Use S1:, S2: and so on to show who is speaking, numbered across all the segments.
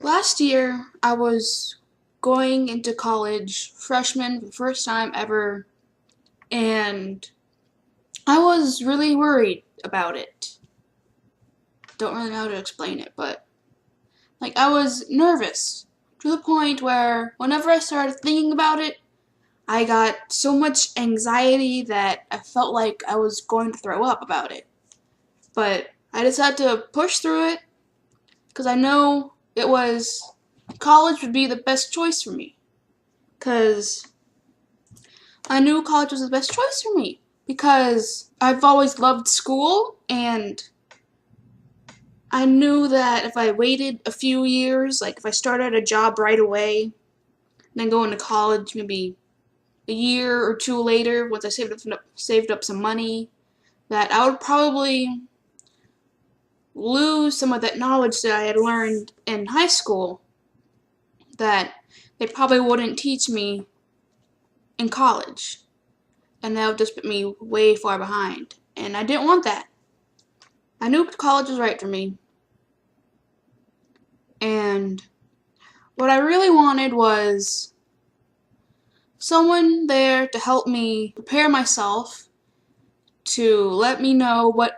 S1: Last year, I was going into college, freshman, for the first time ever, and I was really worried about it. Don't really know how to explain it, but I was nervous to the point where whenever I started thinking about it, I got so much anxiety that I felt like I was going to throw up about it. But I decided to push through it because I know college would be the best choice for me. Because I knew college was the best choice for me because I've always loved school, and I knew that if I waited a few years, like if I started a job right away, then go into college maybe a year or two later, once I saved up some money, that I would probably lose some of that knowledge that I had learned in high school that they probably wouldn't teach me in college. And that would just put me way far behind. And I didn't want that. I knew college was right for me. And what I really wanted was someone there to help me prepare myself, to let me know what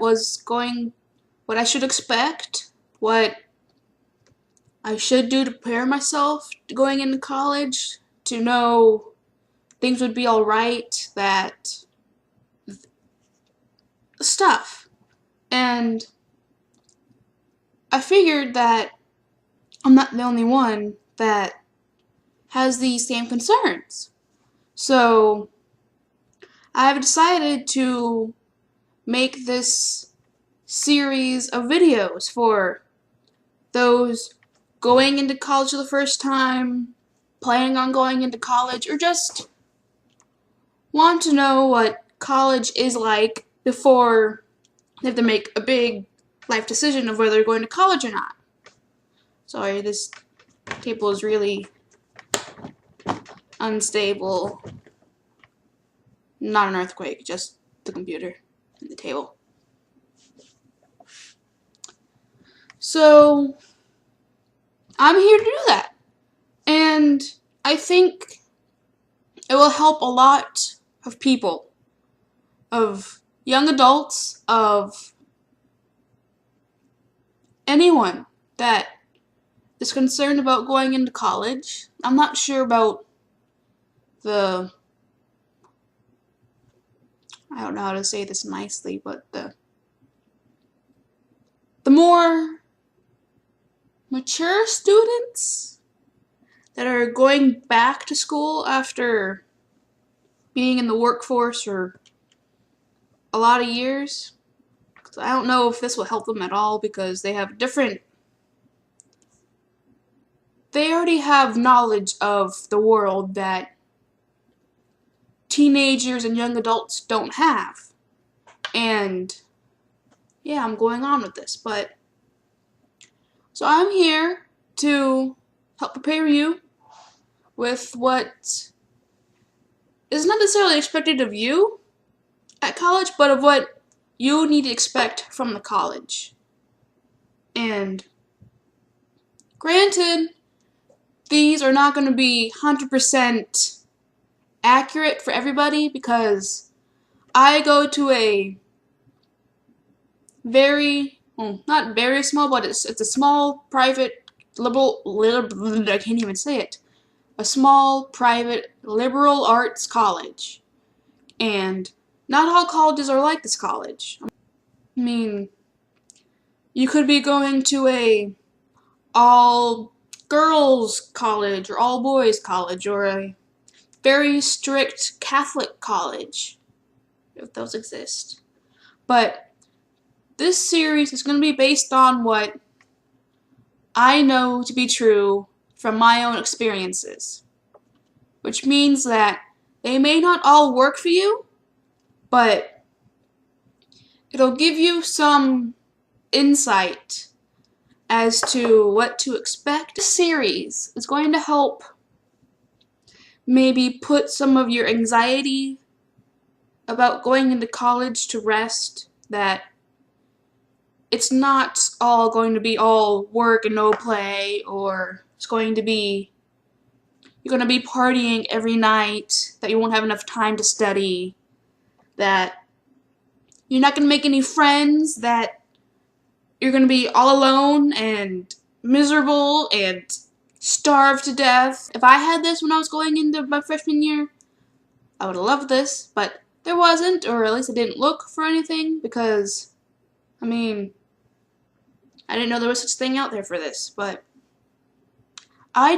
S1: I should expect, what I should do to prepare myself going into college, to know things would be alright, that stuff. And I figured that I'm not the only one that has these same concerns. So I've decided to make this series of videos for those going into college for the first time, planning on going into college, or just want to know what college is like before they have to make a big life decision of whether they're going to college or not. Sorry, this table is really unstable. Not an earthquake, just the computer and the table. So I'm here to do that. And I think it will help a lot of people, of young adults, of anyone that is concerned about going into college. I'm not sure about I don't know how to say this nicely, but the more mature students that are going back to school after being in the workforce for a lot of years. I don't know if this will help them at all because they already have knowledge of the world that teenagers and young adults don't have. And yeah, I'm going on with this, so I'm here to help prepare you with what is not necessarily expected of you at college, but of what you need to expect from the college. And granted, these are not going to be 100% accurate for everybody because I go to a not very small, but it's a small private I can't even say it. A small private liberal arts college. And not all colleges are like this college. I mean, you could be going to a all girls college or all boys college or a very strict Catholic college, if those exist. But this series is going to be based on what I know to be true from my own experiences, which means that they may not all work for you, but it'll give you some insight as to what to expect. This series is going to help maybe put some of your anxiety about going into college to rest, that it's not all going to be all work and no play, or it's going to be you're going to be partying every night, that you won't have enough time to study, that you're not going to make any friends, that you're going to be all alone and miserable and starve to death. If I had this when I was going into my freshman year, I would have loved this, but there wasn't, or at least I didn't look for anything, because, I mean, I didn't know there was such a thing out there for this, but I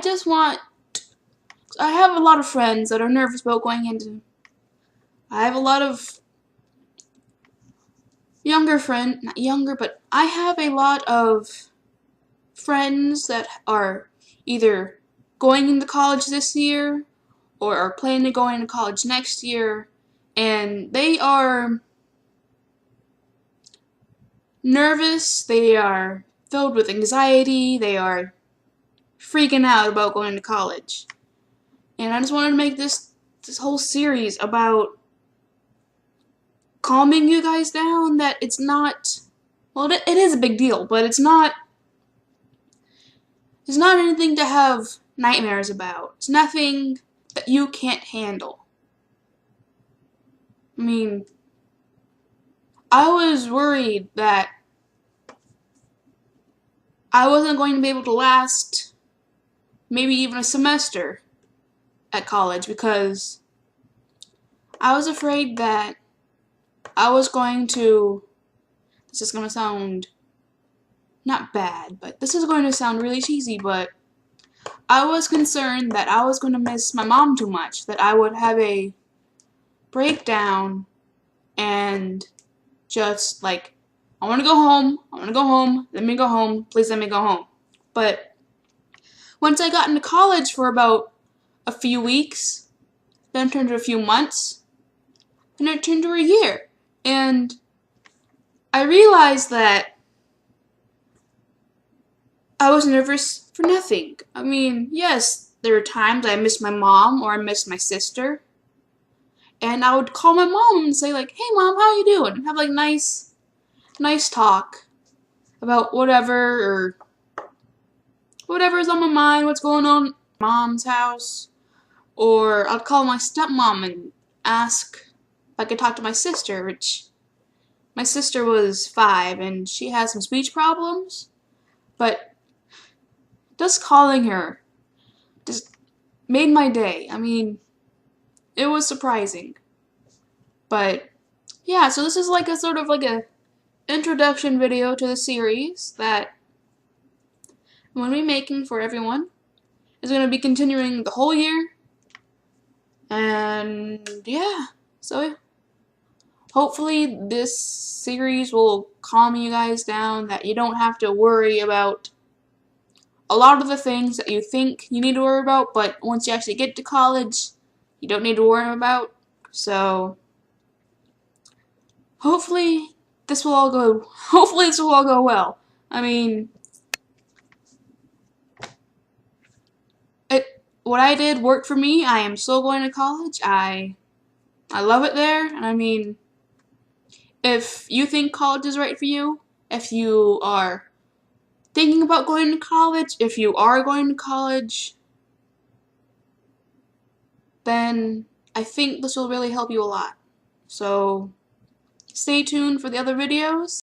S1: have a lot of friends that are nervous about going into, I have a lot of not younger, but I have a lot of friends that are either going into college this year or are planning to go into college next year, and they are nervous, they are filled with anxiety, they are freaking out about going to college. And I just wanted to make this whole series about calming you guys down, that it's not, well, it is a big deal, but it's not anything to have nightmares about. It's nothing that you can't handle. I mean, I was worried that I wasn't going to be able to last maybe even a semester at college, because I was afraid that I was going to, this is going to sound not bad, but this is going to sound really cheesy, but I was concerned that I was going to miss my mom too much, that I would have a breakdown and just like, I want to go home, let me go home, please let me go home. But once I got into college for about a few weeks, then it turned to a few months, and it turned to a year, and I realized that I was nervous for nothing. I mean, yes, there were times I missed my mom or I missed my sister, and I would call my mom and say like, "Hey mom, how you doing?" And have like nice talk about whatever or whatever's on my mind, what's going on at mom's house. Or I'd call my stepmom and ask if I could talk to my sister, which my sister was 5 and she has some speech problems, but just calling her just made my day. I mean, it was surprising. But yeah, so this is like a sort of like a introduction video to the series that I'm going to be making for everyone. It's going to be continuing the whole year. And yeah, so hopefully this series will calm you guys down, that you don't have to worry about a lot of the things that you think you need to worry about, but once you actually get to college, you don't need to worry about. So hopefully this will all go well. I mean, what I did worked for me. I am still going to college. I love it there, and I mean, if you think college is right for you, if you are thinking about going to college, if you are going to college, then I think this will really help you a lot. So stay tuned for the other videos.